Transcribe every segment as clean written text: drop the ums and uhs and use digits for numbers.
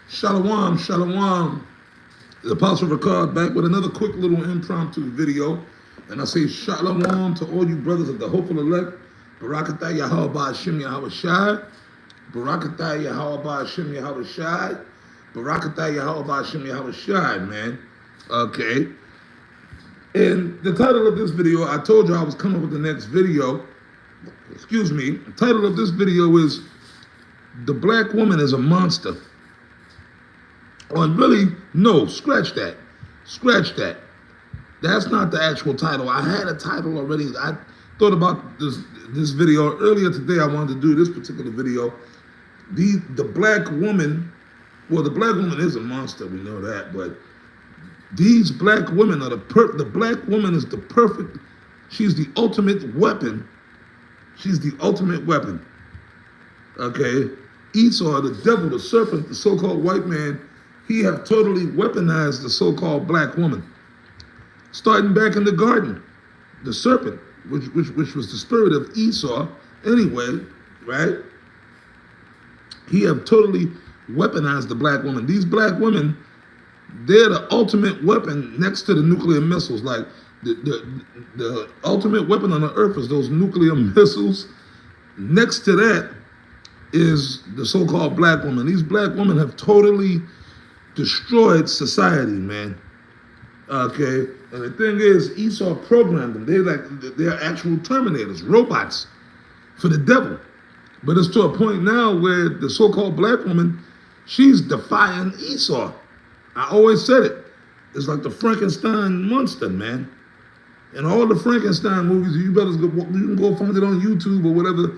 Shalom, shalom. The Apostle Ricard back with another quick little impromptu video. And I say shalom to all you brothers of the hopeful elect. Barakatah Yahweh Hashem Yahweh Shai. Barakatah Yahweh Hashem Yahweh Shai. Barakatah Yahweh Hashem Yahweh Shai, man. Okay. And the title of this video, I told you I was coming with the next video. Excuse me. The title of this video is The Black Woman is a Monster. And really, no, scratch that. Scratch that. That's not the actual title. I had a title already. I thought about this video earlier today. I wanted to do this particular video. The black woman, well, the black woman is a monster, we know that, but these black women are the black woman is the perfect, she's the ultimate weapon. She's the ultimate weapon. Okay? Esau, the devil, the serpent, the so-called white man, he have totally weaponized the so-called black woman. Starting back in the garden, the serpent, which was the spirit of Esau anyway, right? He have totally weaponized the black woman. These black women, they're the ultimate weapon next to the nuclear missiles. Like the ultimate weapon on the earth is those nuclear missiles. Next to that is the so-called black woman. These black women have totally destroyed society, man. Okay, and the thing is, Esau programmed them. They're actual terminators, robots for the devil. But it's to a point now where the so-called black woman, she's defying Esau. I always said it. It's like the Frankenstein monster, man. And all the Frankenstein movies, you can go find it on YouTube or whatever.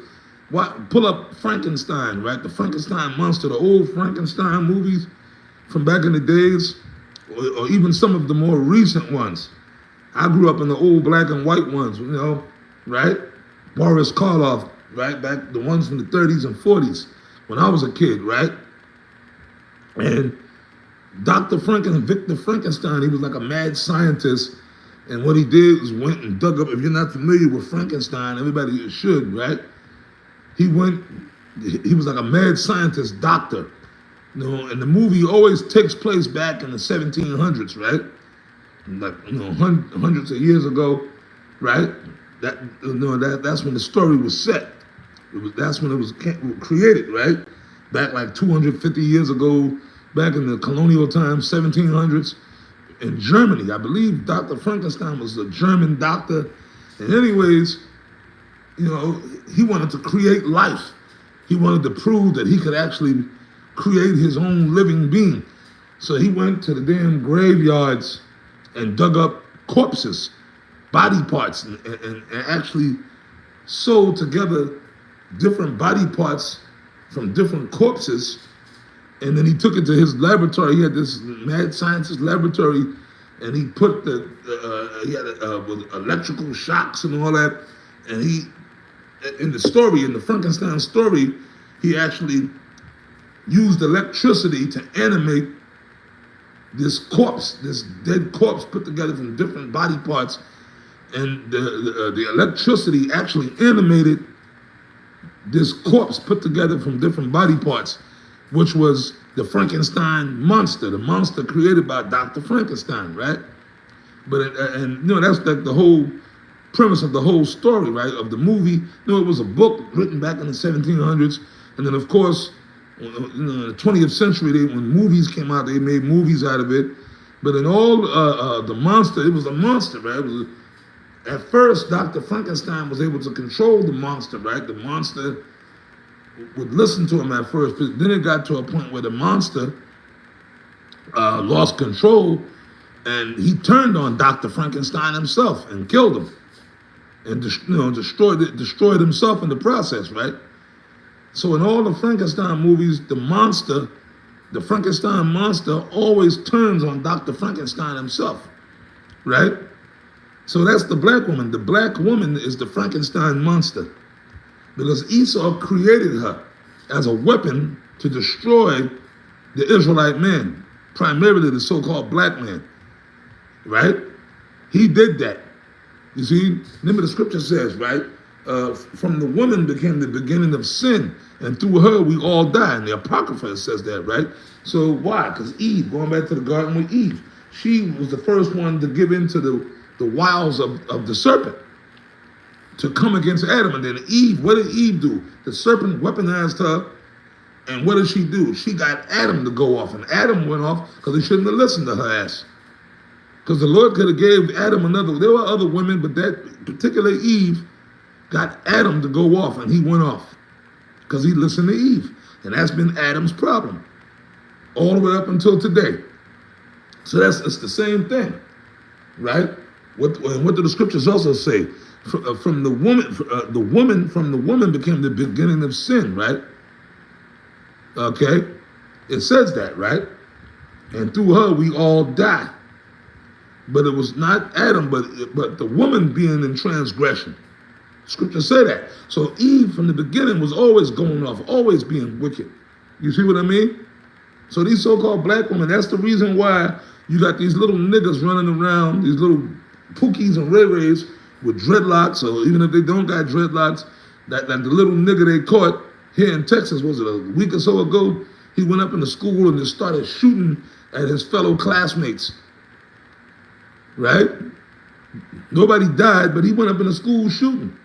Pull up Frankenstein, right? The Frankenstein monster, the old Frankenstein movies from back in the days, or even some of the more recent ones. I grew up in the old black and white ones, you know, right? Boris Karloff, right? Back the ones from the 30s and 40s when I was a kid, right? And Victor Frankenstein, he was like a mad scientist. And what he did was went and dug up, if you're not familiar with Frankenstein, everybody should, right? He was like a mad scientist doctor. You know, and the movie always takes place back in the 1700s, right? Like, you know, hundreds of years ago, right? That's when the story was set. That's when it was created, right? Back like 250 years ago, back in the colonial times, 1700s, in Germany. I believe Dr. Frankenstein was a German doctor. And anyways, you know, he wanted to create life. He wanted to prove that he could actually create his own living being. So he went to the damn graveyards and dug up corpses, body parts, and actually sewed together different body parts from different corpses. And then he took it to his laboratory. He had this mad scientist laboratory, and he put he had with electrical shocks and all that. And he, in the Frankenstein story, he actually used electricity to animate this corpse, this dead corpse put together from different body parts. And the electricity actually animated this corpse put together from different body parts, which was the Frankenstein monster, the monster created by Dr. Frankenstein, right? But, and you know, that's like the whole premise of the whole story, right? Of the movie. You know, it was a book written back in the 1700s. And then, of course, in the 20th century, when movies came out, they made movies out of it. But in all the monster, it was a monster, right? At first, Dr. Frankenstein was able to control the monster, right? The monster would listen to him at first, but then it got to a point where the monster lost control, and he turned on Dr. Frankenstein himself and killed him, and destroyed himself in the process, right? So in all the Frankenstein movies, the Frankenstein monster always turns on Dr. Frankenstein himself, right? So that's the black woman. The black woman is the Frankenstein monster because Esau created her as a weapon to destroy the Israelite man, primarily the so-called black man, right? He did that. You see, remember the scripture says, right? from the woman became the beginning of sin, and through her we all die. And the Apocrypha says that, right? So why? Because Eve, going back to the garden with Eve, she was the first one to give in to the wiles of the serpent, to come against Adam. And then Eve, what did Eve do? The serpent weaponized her, and what did she do? She got Adam to go off, and Adam went off because he shouldn't have listened to her ass. Because the Lord could have gave Adam another, there were other women, but that particular Eve got Adam to go off, and he went off because he listened to Eve. And that's been Adam's problem all the way up until today. So it's the same thing, right? What do the scriptures also say? From the woman became the beginning of sin, right? Okay, it says that, right? And through her we all die. But it was not Adam, but the woman being in transgression. Scriptures say that. So Eve from the beginning was always going off, always being wicked. You see what I mean? So these so-called black women, that's the reason why you got these little niggas running around, these little pookies and ray-rays with dreadlocks, or even if they don't got dreadlocks, that the little nigga they caught here in Texas, was it a week or so ago? He went up in the school and just started shooting at his fellow classmates, right? Nobody died, but he went up in the school shooting.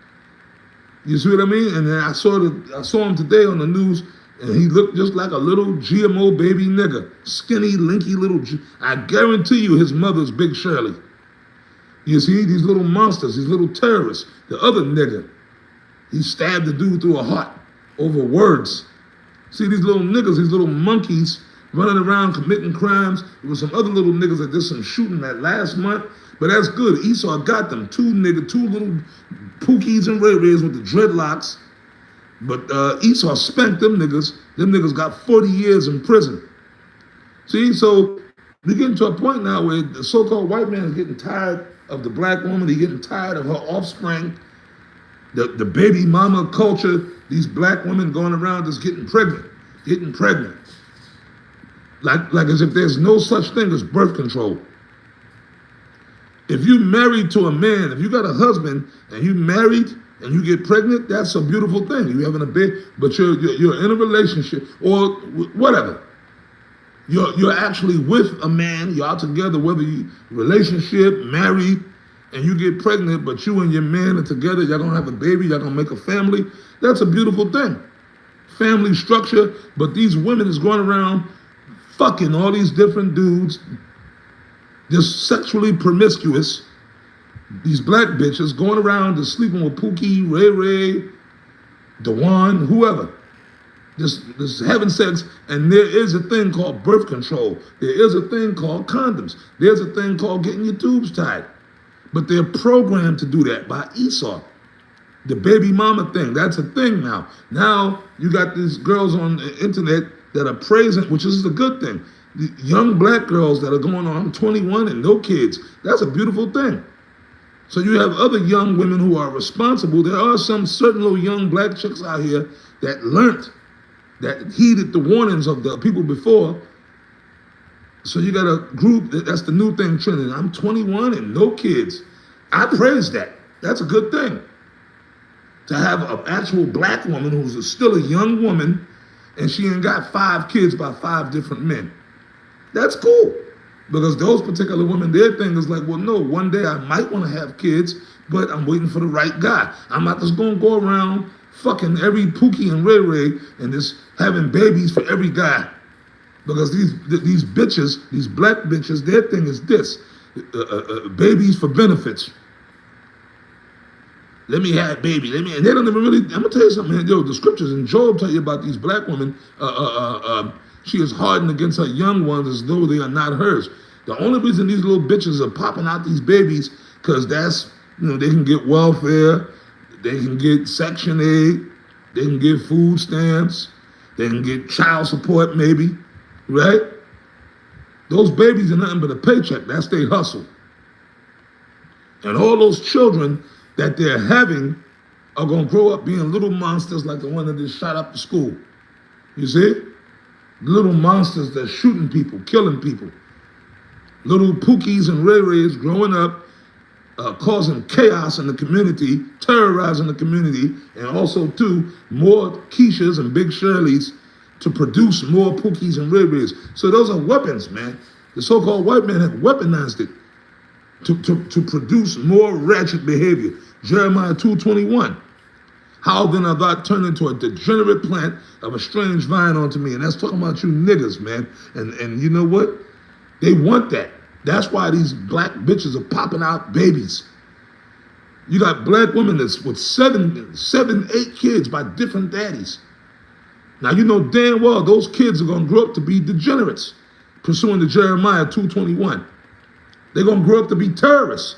You see what I mean? And then I saw him today on the news, and he looked just like a little GMO baby nigga, skinny, linky little. I guarantee you, his mother's Big Shirley. You see these little monsters, these little terrorists. The other nigga, he stabbed the dude through a heart over words. See these little niggas, these little monkeys running around committing crimes. There was some other little niggas that did some shooting that last month, but that's good. Esau got them, two little pookies and ray-rays with the dreadlocks. But Esau spanked them niggas. Them niggas got 40 years in prison. See, so we're getting to a point now where the so-called white man is getting tired of the black woman. He's getting tired of her offspring. The baby mama culture, these black women going around just getting pregnant. Like as if there's no such thing as birth control. If you married to a man, if you got a husband and you married and you get pregnant, that's a beautiful thing. You're having a baby, but you're in a relationship or whatever. You're actually with a man, you're out together, whether you relationship, married, and you get pregnant, but you and your man are together, y'all gonna have a baby, y'all gonna make a family. That's a beautiful thing. Family structure, but these women is going around fucking all these different dudes, just sexually promiscuous. These black bitches going around just sleeping with Pookie, Ray Ray, Dewan, whoever. Just having sex, and there is a thing called birth control. There is a thing called condoms. There's a thing called getting your tubes tied. But they're programmed to do that by Esau. The baby mama thing, that's a thing now. Now you got these girls on the internet that are praising, which is a good thing. The young black girls that are going on, I'm 21 and no kids. That's a beautiful thing. So you have other young women who are responsible. There are some certain little young black chicks out here that learned, that heeded the warnings of the people before. So you got a group, that's the new thing trending. I'm 21 and no kids. I praise that. That's a good thing. To have an actual black woman who's still a young woman and she ain't got 5 kids by 5 different men. That's cool. Because those particular women, their thing is like, well, no, one day I might want to have kids, but I'm waiting for the right guy. I'm not just going to go around fucking every Pookie and Ray Ray and just having babies for every guy. Because these bitches, these black bitches, their thing is this, babies for benefits. Let me have baby, and they don't even really, I'm gonna tell you something, man. Yo, the scriptures in Job tell you about these black women, she is hardened against her young ones as though they are not hers. The only reason these little bitches are popping out these babies, because that's, they can get welfare, they can get Section 8, they can get food stamps, they can get child support maybe, right? Those babies are nothing but a paycheck. That's their hustle. And all those children that they're having are gonna grow up being little monsters like the one that just shot up the school. You see? Little monsters that's shooting people, killing people. Little Pookies and Ray Rays growing up causing chaos in the community, terrorizing the community, and also too more Keishas and Big Shirleys to produce more Pookies and Riri's. So those are weapons, man. The so-called white man have weaponized it to produce more ratchet behavior. Jeremiah 2:21. How then have I turned into a degenerate plant of a strange vine unto me? And that's talking about you niggas, man. And you know what? They want that. That's why these black bitches are popping out babies. You got black women that's with seven, 8 kids by different daddies. Now you know damn well those kids are gonna grow up to be degenerates, pursuing to Jeremiah 2:21. They're gonna grow up to be terrorists,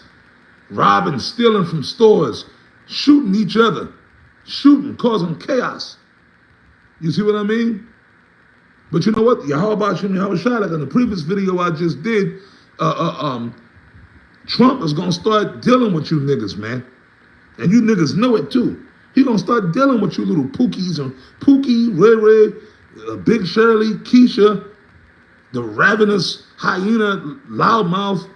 robbing, stealing from stores, shooting each other, causing chaos. You see what I mean? But you know what? Yahweh Shai, like in the previous video I just did, Trump is gonna start dealing with you niggas, man. And you niggas know it too. He gonna start dealing with you little Pookies and Pookie, Ray, Big Shirley, Keisha, the ravenous hyena, loudmouth,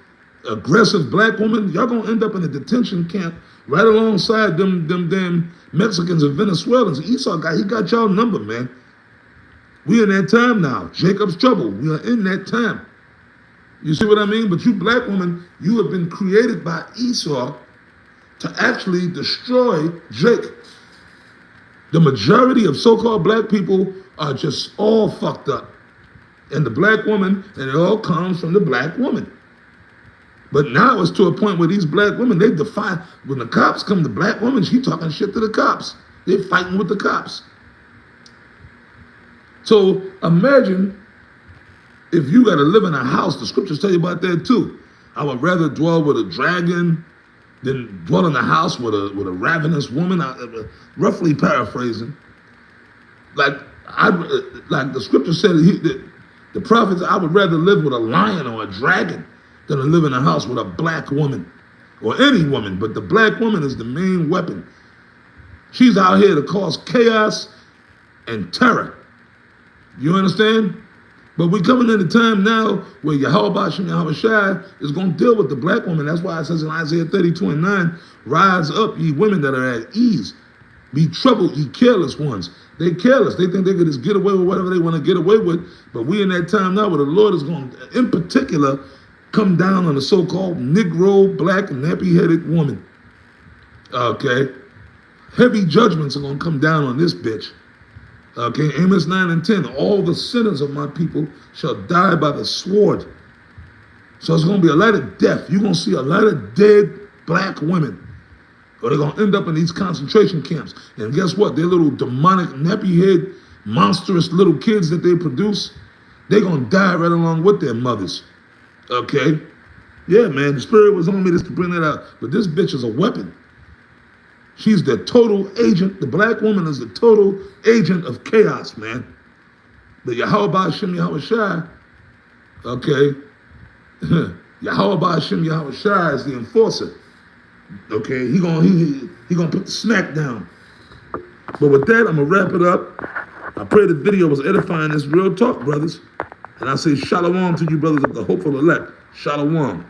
aggressive black woman. Y'all gonna end up in a detention camp right alongside them damn Mexicans and Venezuelans. Esau guy, he got y'all number, man. We in that time now. Jacob's trouble. We are in that time. You see what I mean? But you black women, you have been created by Esau to actually destroy Jacob. The majority of so-called black people are just all fucked up. And the black woman, and it all comes from the black woman. But now it's to a point where these black women, they defy, when the cops come, the black woman, she talking shit to the cops. They're fighting with the cops. So imagine if you got to live in a house, the scriptures tell you about that too. I would rather dwell with a dragon than dwell in a house with a ravenous woman. Roughly paraphrasing. Like the scripture said, the prophets, I would rather live with a lion or a dragon than to live in a house with a black woman or any woman. But the black woman is the main weapon. She's out here to cause chaos and terror. You understand? But we're coming in a time now where Yahweh Shai is going to deal with the black woman. That's why it says in Isaiah 32:9, rise up, ye women that are at ease. Be troubled, ye careless ones. They careless. They think they can just get away with whatever they want to get away with. But we in that time now where the Lord is going to, in particular, come down on the so-called Negro, black, nappy-headed woman. Okay? Heavy judgments are going to come down on this bitch. Okay, Amos 9:10, all the sinners of my people shall die by the sword. So it's going to be a lot of death. You're going to see a lot of dead black women. Or they're going to end up in these concentration camps. And guess what? Their little demonic, nappy-head, monstrous little kids that they produce, they're going to die right along with their mothers. Okay? Yeah, man, the spirit was on me just to bring that out. But this bitch is a weapon. She's the total agent. The black woman is the total agent of chaos, man. The Yahweh Shai, okay? Yahweh Shai is the enforcer. Okay, he gonna put the smack down. But with that, I'm gonna wrap it up. I pray the video was edifying. This real talk, brothers. And I say shalom to you brothers of the hopeful elect. Shalom.